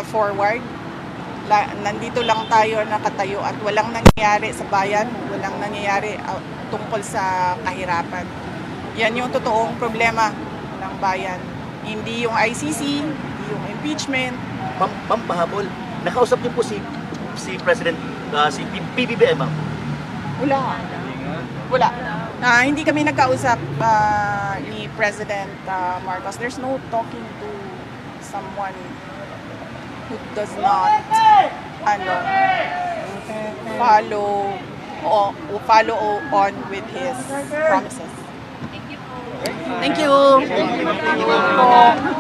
forward. Nandito lang tayo nakatayo at walang nangyayari sa bayan, walang nangyayari tungkol sa kahirapan. Yan yung totoong problema ng bayan. Hindi yung ICC, hindi yung impeachment. Ma'am, pahabol, nakausap niyo po si President, si PBBM, ma'am? Wala. Hindi kami nagkausap ni President Marcos. There's no talking to someone who does not follow on with his promises. Thank you. Thank you.